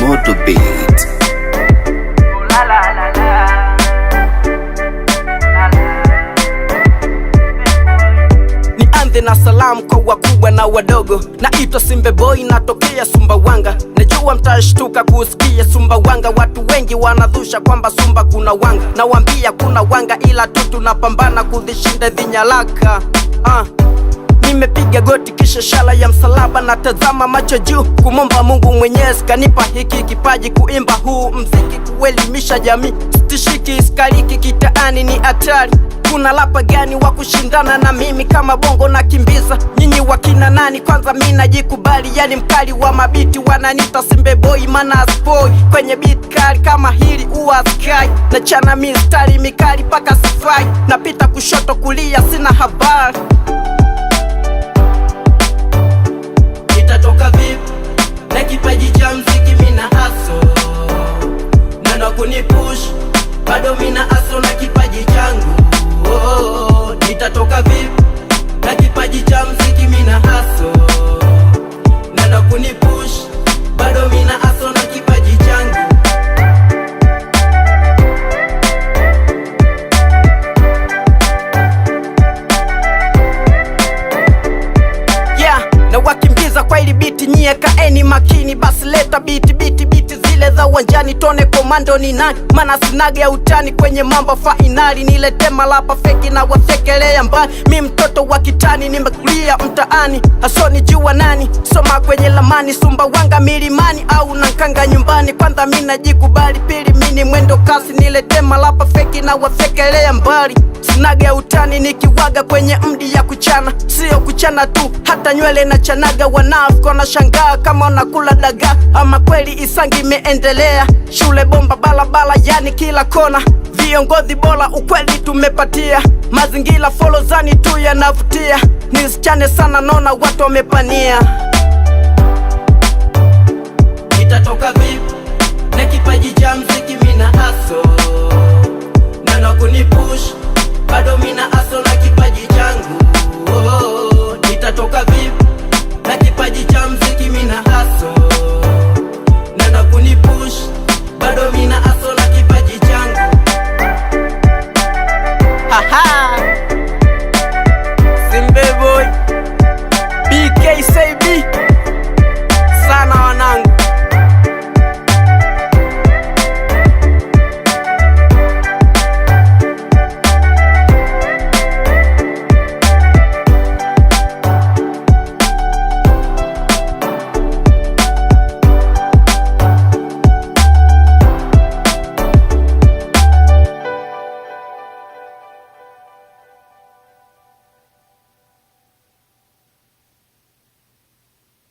Moto Beat. La la la la. Nianze na salamu kwa wakubwa na wadogo. Naitwa Simbe Boy, natokea Sumbawanga. Najua mtashtuka kusikia Sumbawanga. Watu wengi wanadhusha kwamba Sumba kuna wanga. Nawambia kuna wanga, ila tu tunapambana kuzishinda dhinyalaka. Nimepiga goti kisha shala ya msalaba, natazama macho juu kumomba Mungu Mwenyezi kanipa hiki kipaji, kuimba huu mziki, kuelimisha jamii. Stishiki iskaliki kitaani ni hatari. Kuna lapa gani wa kushindana na mimi? Kama bongo na kimbiza, nyinyi wakina nani? Kwanza mimi najikubali, yani mkali wa mabiti. Wananita Simbe Boy mana aspoi kwenye beat kali kama hili uwa sky. Na chana mistari mikali paka sifai, napita kushoto kulia sina habari. Itatoka vipi na kipaji cha mziki? Mina haso nando kunipush, bado mina haso na kipaji changu. Itatoka vipi na kipaji cha mziki? Mina haso nando kunipush, bado mina haso na kipaji changu. Na wakimbiza kwa ili biti, nyie kaeni makini. Basi leta biti zile za uwanjani, tone komando ni nani? Mana sinaga ya utani kwenye mambo fainali. Nilete malapa feki na wafekelea mbali. Mi mtoto wa kitani, nimekulia mtaani, hasoni jua nani? Soma kwenye lamani, Sumbawanga milimani au nankanga nyumbani. Kwanza mi najikubali, pili mini mwendo kasi. Nilete malapa feki na wafekelea mbali. Sinaga ya utani nikiwaga kwenye mdi ya kuchana. Sio kuchana tu, hata nywele na chanaga. Wanafiko na shangaa kama unakula daga. Ama kweli Isangi imeendelea. Shule bomba balabala, yani kila kona. Viongozi bora ukweli tumepatia. Mazingira folozani tu yanavutia. Nisichane sana, nona watu wamepania.